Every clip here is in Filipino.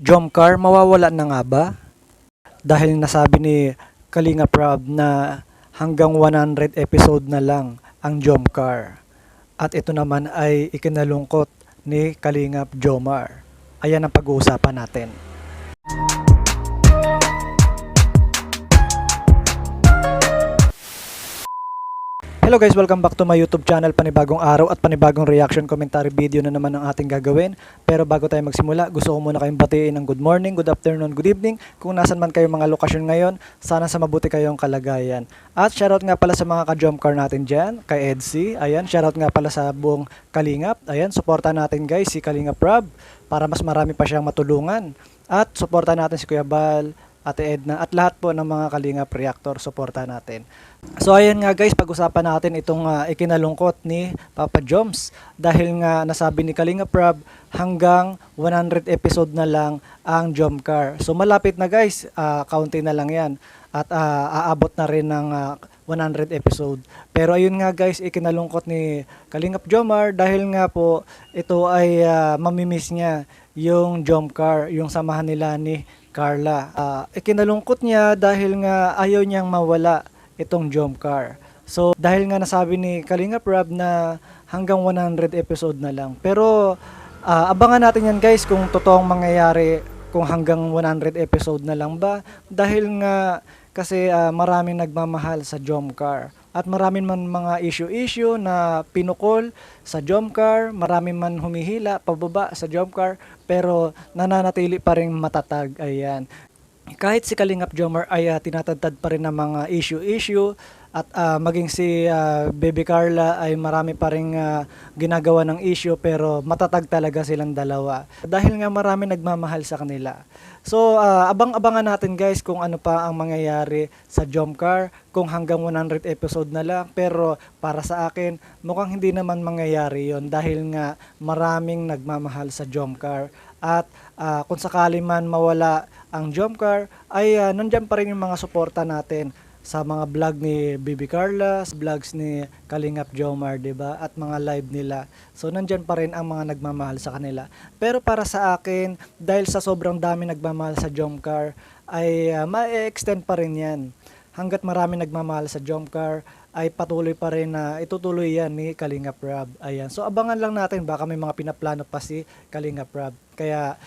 Jomcar, mawawala na nga ba? Dahil nasabi ni Kalinga Prab na hanggang 100 episode na lang ang Jomcar. At ito naman ay ikinalungkot ni Kalingap Jomar. Ayan ang pag-uusapan natin. Hello guys, welcome back to my YouTube channel. Panibagong araw at panibagong reaction commentary video na naman ang ating gagawin. Pero bago tayo magsimula, gusto ko muna kayong batiin ng good morning, good afternoon, good evening. Kung nasan man kayo mga lokasyon ngayon, sana sa mabuti kayong kalagayan. At shoutout nga pala sa mga ka-Jomcar natin dyan, kay Edsy. Ayan, shoutout nga pala sa buong Kalingap. Ayan, suporta natin guys si Kalingap Prab para mas marami pa siyang matulungan. At suporta natin si Kuya Bal, Ate Edna, at lahat po ng mga Kalingap Reactor, suporta natin. So ayan nga guys, pag-usapan natin itong ikinalungkot ni Papa Joms dahil nga nasabi ni Kalingap Prab hanggang 100 episode na lang ang Jomcar. So malapit na guys, kaunti na lang yan at aabot na rin ng 100 episode. Pero ayun nga guys, ikinalungkot ni Kalingap Jomar dahil nga po ito ay mamimiss niya yung Jomcar, yung samahan nila ni Carla. Ikinalungkot niya dahil nga ayaw niyang mawala itong Jomcar. So dahil nga nasabi ni Kalingap Prab na hanggang 100 episode na lang. Pero abangan natin yan guys kung totoong mangyayari kung hanggang 100 episode na lang ba. Dahil nga kasi maraming nagmamahal sa Jomcar. At maraming man mga issue na pinukol sa Jomcar, maraming man humihila pababa sa Jomcar, pero nananatili pa rin matatag. Ayan. Kahit si Kalingap Jomar ay tinatadtad pa rin ng mga issue at maging si Baby Carla ay marami pa rin ginagawa ng issue pero matatag talaga silang dalawa dahil nga marami nagmamahal sa kanila. So abang-abangan natin guys kung ano pa ang mangyayari sa Jomcar kung hanggang 100 episode na lang, pero para sa akin mukhang hindi naman mangyayari yon dahil nga maraming nagmamahal sa Jomcar at kung sakali man mawala ang Jomcar ay nandyan pa rin yung mga suporta natin sa mga vlog ni Baby Carla, vlogs ni Kalingap Jomar, 'di ba? At mga live nila. So nandyan pa rin ang mga nagmamahal sa kanila. Pero para sa akin, dahil sa sobrang dami nagmamahal sa Jomcar, ay ma-extend pa rin 'yan. Hangga't marami nagmamahal sa Jomcar, ay patuloy pa rin na itutuloy yan ni Kalingap Prab. Ayan. So abangan lang natin, baka may mga pinaplano pa si Kalingap Prab. Kaya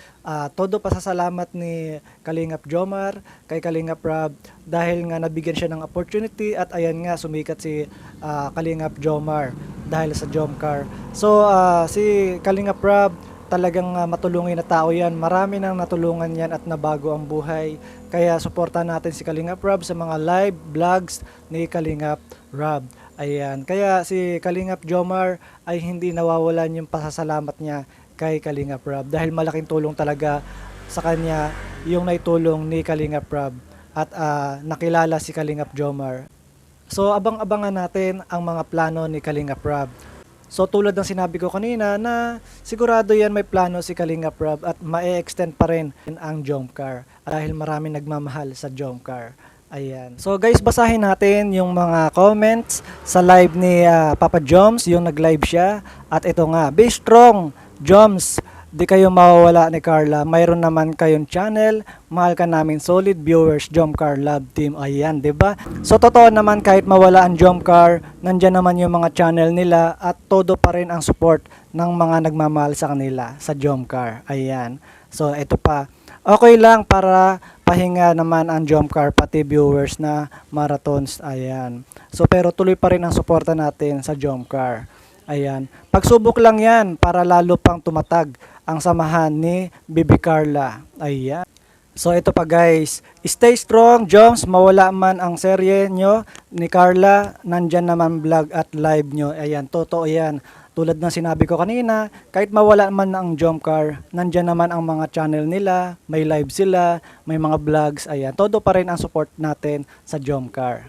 todo pasasalamat ni Kalingap Jomar kay Kalingap Prab dahil nga nabigyan siya ng opportunity at ayan nga sumikat si Kalingap Jomar dahil sa Jomcar. So si Kalingap Prab talagang matulungin na tao yan. Marami nang natulungan yan at nabago ang buhay. Kaya suportahan natin si Kalingap Prab sa mga live vlogs ni Kalingap Prab. Ayan. Kaya si Kalingap Jomar ay hindi nawawalan yung pasasalamat niya kay Kalingap Prab dahil malaking tulong talaga sa kanya yung naitulong ni Kalingap Prab at nakilala si Kalingap Jomar. So abang-abangan natin ang mga plano ni Kalingap Prab. So tulad ng sinabi ko kanina na sigurado yan may plano si Kalingap Prab at ma-extend pa rin ang Jomcar dahil marami nagmamahal sa Jomcar. Ayan. So guys, basahin natin yung mga comments sa live ni Papa Joms, yung nag-live siya. At ito nga, be strong, Joms. Di kayo mawawala ni Carla. Mayroon naman kayong channel. Mahal ka namin, solid viewers, Jomcar Love Team. Ayan, 'di ba? So totoo naman kahit mawala ang Jomcar, nandiyan naman yung mga channel nila at todo pa rin ang support ng mga nagmamahal sa kanila sa Jomcar. Ayan. So ito pa. Okay lang para pahinga naman ang Jomcar pati viewers na marathons. Ayan. So pero tuloy pa rin ang suporta natin sa Jomcar. Ayan. Pagsubok lang 'yan para lalo pang tumatag ang samahan ni Baby Carla. Ayan. So ito pa guys, stay strong Joms, mawala man ang serye nyo ni Carla, nandyan naman vlog at live nyo. Ayan, totoo yan. Tulad ng sinabi ko kanina, kahit mawala man ang Jomcar, nandyan naman ang mga channel nila, may live sila, may mga vlogs. Ayan, todo pa rin ang support natin sa Jomcar.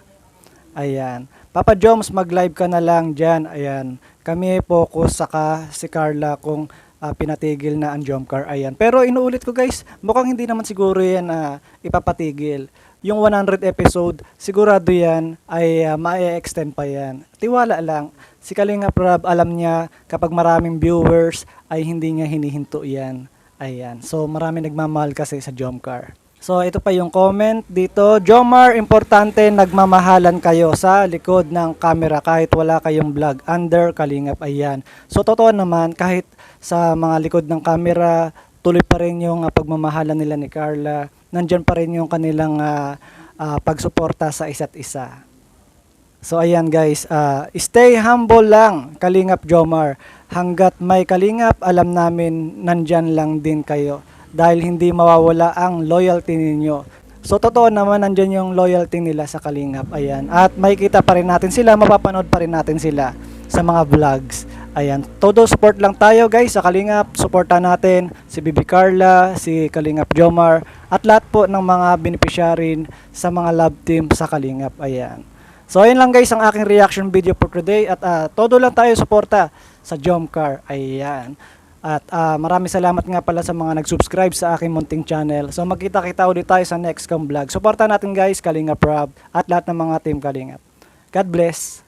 Ayan. Papa Joms, mag-live ka na lang dyan. Ayan. Kami focus saka si Carla kung pinatigil na ang Jomcar. Ayan. Pero inuulit ko guys, mukhang hindi naman siguro yan ipapatigil. Yung 100 episode, sigurado yan ay ma-extend pa yan. Tiwala lang. Si Kalingap Prab alam niya kapag maraming viewers ay hindi niya hinihinto yan. Ayan. So marami nagmamahal kasi sa Jomcar. So ito pa yung comment dito. Jomar, importante nagmamahalan kayo sa likod ng camera kahit wala kayong vlog under Kalingap. Ayan. So totoo naman kahit sa mga likod ng camera, tuloy pa rin yung pagmamahalan nila ni Carla. Nandyan pa rin yung kanilang pagsuporta sa isa't isa. So ayan guys, stay humble lang, Kalingap Jomar. Hanggat may Kalingap, alam namin nandyan lang din kayo. Dahil hindi mawawala ang loyalty ninyo. So totoo naman nandyan yung loyalty nila sa Kalingap. Ayan. At makikita pa rin natin sila, mapapanood pa rin natin sila sa mga vlogs. Ayan. Todo support lang tayo guys sa Kalingap. Supportan natin si Bibi Carla, si Kalingap Jomar, at lahat po ng mga beneficiary sa mga love team sa Kalingap. Ayan. So ayun lang guys ang aking reaction video for today at todo lang tayo suporta sa Jomcar. Ayan. At maraming salamat nga pala sa mga nag-subscribe sa aking munting channel. So magkita-kita ulit tayo sa next kong vlog. Suporta natin guys, Kalingap Rob at lahat ng mga team Kalingap. God bless.